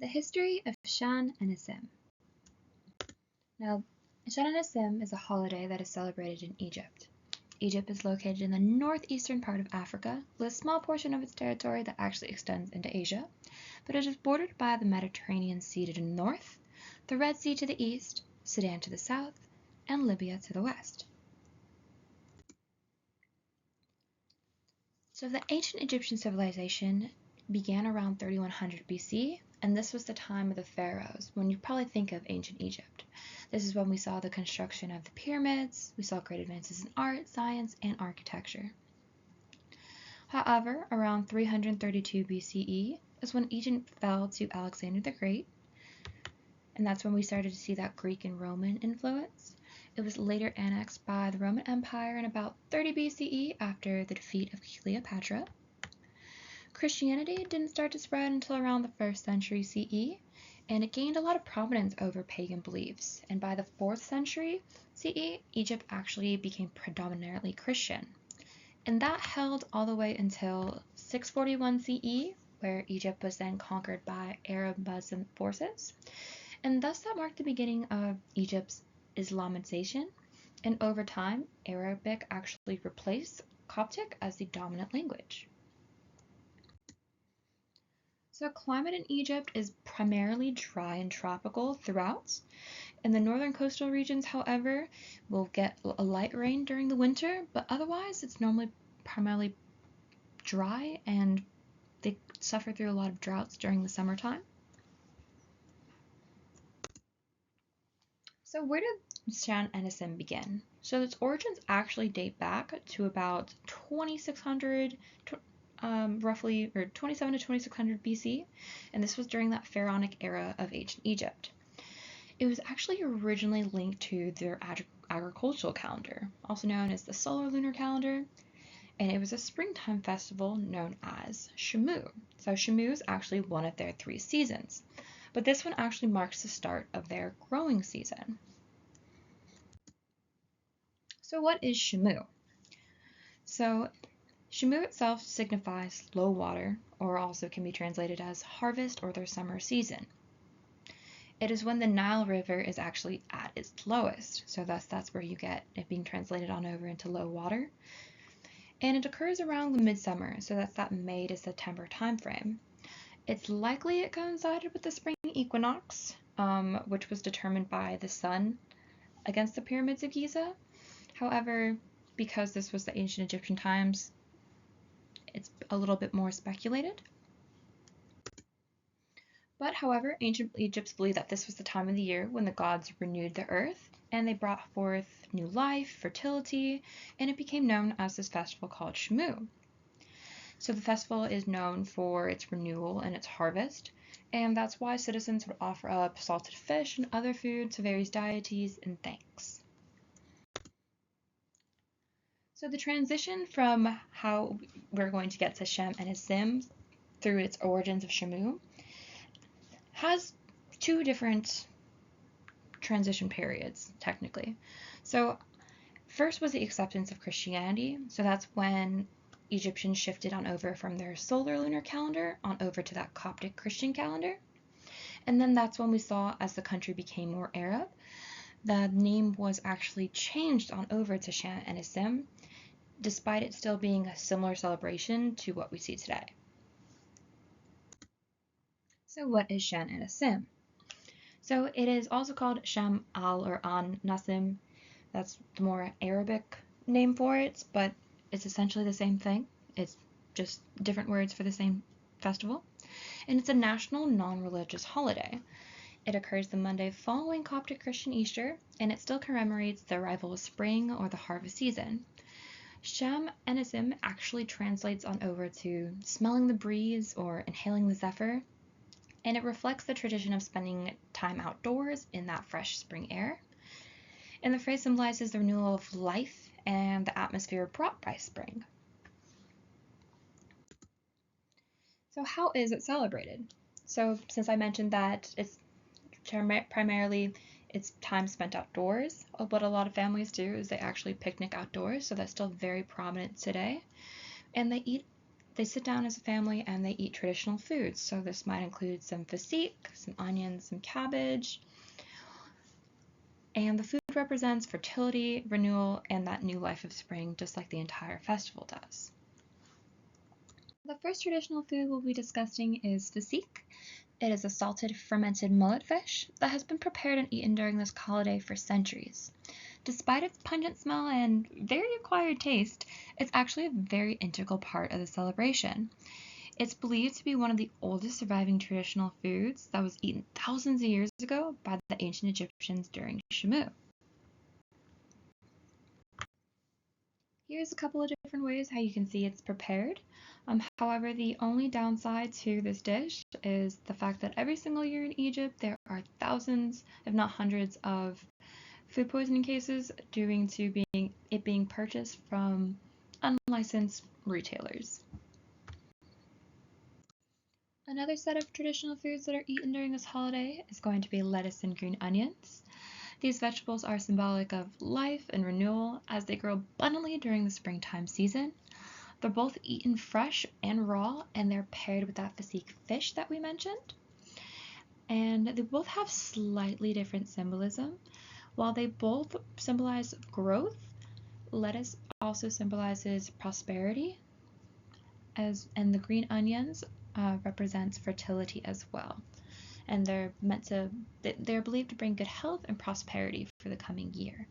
The history of Shan and Asim. Now, Shan and Asim is a holiday that is celebrated in Egypt. Egypt is located in the northeastern part of Africa, with a small portion of its territory that actually extends into Asia, but it is bordered by the Mediterranean Sea to the north, the Red Sea to the east, Sudan to the south, and Libya to the west. So the ancient Egyptian civilization began around 3100 BC, and this was the time of the pharaohs, when you probably think of ancient Egypt. This is when we saw the construction of the pyramids, we saw great advances in art, science, and architecture. However, around 332 BCE is when Egypt fell to Alexander the Great, and that's when we started to see that Greek and Roman influence. It was later annexed by the Roman Empire in about 30 BCE after the defeat of Cleopatra. Christianity didn't start to spread until around the 1st century CE, and it gained a lot of prominence over pagan beliefs. And by the 4th century CE, Egypt actually became predominantly Christian. And that held all the way until 641 CE, where Egypt was then conquered by Arab Muslim forces. And thus that marked the beginning of Egypt's Islamization, and over time, Arabic actually replaced Coptic as the dominant language. So climate in Egypt is primarily dry and tropical throughout. In the northern coastal regions, however, we'll get a light rain during the winter, but otherwise it's normally primarily dry, and they suffer through a lot of droughts during the summertime. So where did Shan and Asim begin? So its origins actually date back to about 2600, roughly, or 27 to 2600 BC, and this was during that pharaonic era of ancient Egypt. It was actually originally linked to their agricultural calendar, also known as the solar lunar calendar, and it was a springtime festival known as Shamu. So Shamu is actually one of their 3 seasons, but this one actually marks the start of their growing season. So what is Shamu? So Shamu itself signifies low water, or also can be translated as harvest or their summer season. It is when the Nile River is actually at its lowest, so thus that's where you get it being translated on over into low water. And it occurs around the midsummer, so that's that May to September timeframe. It's likely it coincided with the spring equinox, which was determined by the sun against the pyramids of Giza. However, because this was the ancient Egyptian times, it's a little bit more speculated. But however, ancient Egyptians believed that this was the time of the year when the gods renewed the earth, and they brought forth new life, fertility, and it became known as this festival called Shamu. So the festival is known for its renewal and its harvest, and that's why citizens would offer up salted fish and other food to various deities in thanks. So the transition from how we're going to get to Shem and Asim through its origins of Shamu has 2 different transition periods, technically. So first was the acceptance of Christianity. So that's when Egyptians shifted on over from their solar lunar calendar on over to that Coptic Christian calendar. And then that's when we saw, as the country became more Arab, the name was actually changed on over to Shan and Asim, despite it still being a similar celebration to what we see today. So what is Shan and Asim? So it is also called Sham al or An Nasim. That's the more Arabic name for it, but it's essentially the same thing. It's just different words for the same festival. And it's a national non-religious holiday. It occurs the Monday following Coptic Christian Easter, and it still commemorates the arrival of spring or the harvest season. Sham and Asim actually translates on over to smelling the breeze or inhaling the zephyr, and it reflects the tradition of spending time outdoors in that fresh spring air. And the phrase symbolizes the renewal of life and the atmosphere brought by spring. So how is it celebrated? So since I mentioned that it's primarily it's time spent outdoors, what a lot of families do is they actually picnic outdoors, so that's still very prominent today. And they They sit down as a family and they eat traditional foods. So this might include some fasiq, some onions, some cabbage. And the food represents fertility, renewal, and that new life of spring, just like the entire festival does. The first traditional food we'll be discussing is fasiq. It is a salted, fermented mullet fish that has been prepared and eaten during this holiday for centuries. Despite its pungent smell and very acquired taste, it's actually a very integral part of the celebration. It's believed to be one of the oldest surviving traditional foods that was eaten thousands of years ago by the ancient Egyptians during Shamu. Here's a couple of different ways how you can see it's prepared. However, the only downside to this dish is the fact that every single year in Egypt there are thousands, if not hundreds, of food poisoning cases due to it being purchased from unlicensed retailers. Another set of traditional foods that are eaten during this holiday is going to be lettuce and green onions. These vegetables are symbolic of life and renewal as they grow abundantly during the springtime season. They're both eaten fresh and raw, and they're paired with that fasiq fish that we mentioned. And they both have slightly different symbolism. While they both symbolize growth, lettuce also symbolizes prosperity, and the green onions represents fertility as well. And they're believed to bring good health and prosperity for the coming year.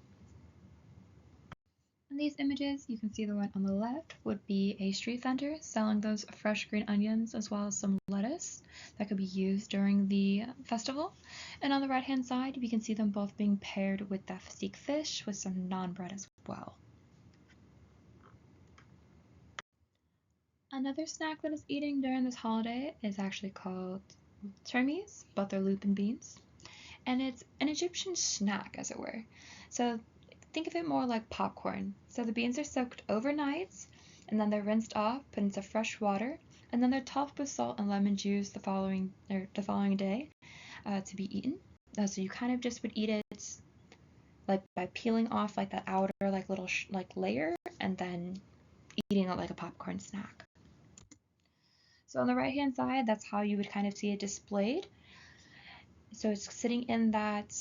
In these images, you can see the one on the left would be a street vendor selling those fresh green onions as well as some lettuce that could be used during the festival. And on the right hand side, you can see them both being paired with that fasiq fish with some naan bread as well. Another snack that is eating during this holiday is actually called termes, but they're lupin beans. And it's an Egyptian snack, as it were. So think of it more like popcorn. So the beans are soaked overnight, and then they're rinsed off, put into fresh water, and then they're topped with salt and lemon juice the following day to be eaten. So you kind of just would eat it like by peeling off like that outer little layer, and then eating it like a popcorn snack. So on the right hand side, that's how you would kind of see it displayed. So it's sitting in that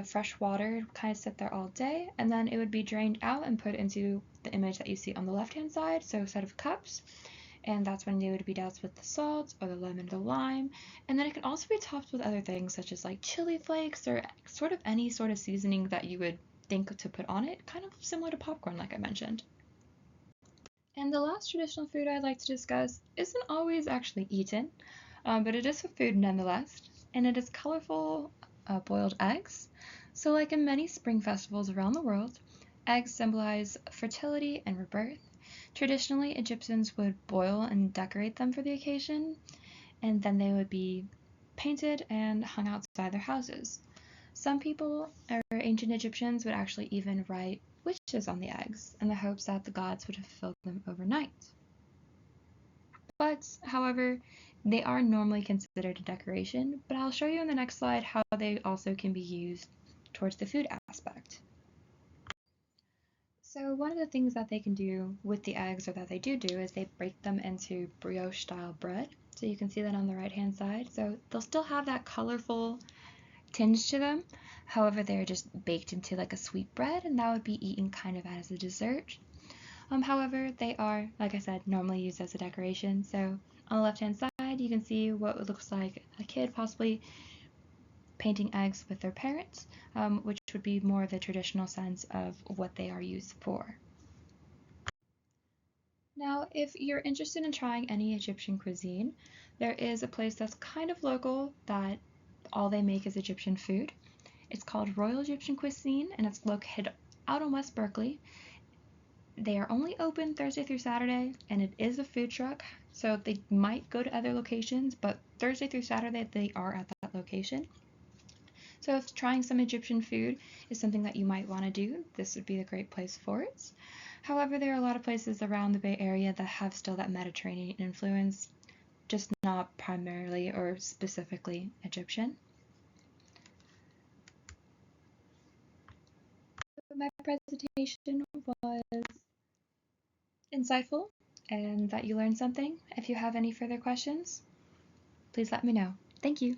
fresh water, kind of sit there all day, and then it would be drained out and put into the image that you see on the left hand side, so a set of cups, and that's when they would be doused with the salt or the lemon or the lime. And then it can also be topped with other things such as like chili flakes or sort of any sort of seasoning that you would think to put on it, kind of similar to popcorn like I mentioned. And the last traditional food I'd like to discuss isn't always actually eaten, but it is a food nonetheless, and it is colorful boiled eggs. So like in many spring festivals around the world, eggs symbolize fertility and rebirth. Traditionally, Egyptians would boil and decorate them for the occasion, and then they would be painted and hung outside their houses. Some people, or ancient Egyptians, would actually even write wishes on the eggs in the hopes that the gods would fulfill them overnight. But, however, they are normally considered a decoration, but I'll show you in the next slide how they also can be used towards the food aspect. So one of the things that they can do with the eggs, or that they do is they break them into brioche style bread. So you can see that on the right hand side. So they'll still have that colorful tinge to them. However, they're just baked into like a sweet bread, and that would be eaten kind of as a dessert. However, they are, like I said, normally used as a decoration. So on the left hand side, you can see what looks like a kid possibly painting eggs with their parents, which would be more the traditional sense of what they are used for. Now, if you're interested in trying any Egyptian cuisine, there is a place that's kind of local that all they make is Egyptian food. It's called Royal Egyptian Cuisine, and it's located out in West Berkeley. They are only open Thursday through Saturday, and it is a food truck, so they might go to other locations, but Thursday through Saturday they are at that location. So if trying some Egyptian food is something that you might want to do, this would be a great place for it. However, there are a lot of places around the Bay Area that have still that Mediterranean influence, just not primarily or specifically Egyptian. My presentation was insightful, and that you learned something. If you have any further questions, please let me know. Thank you.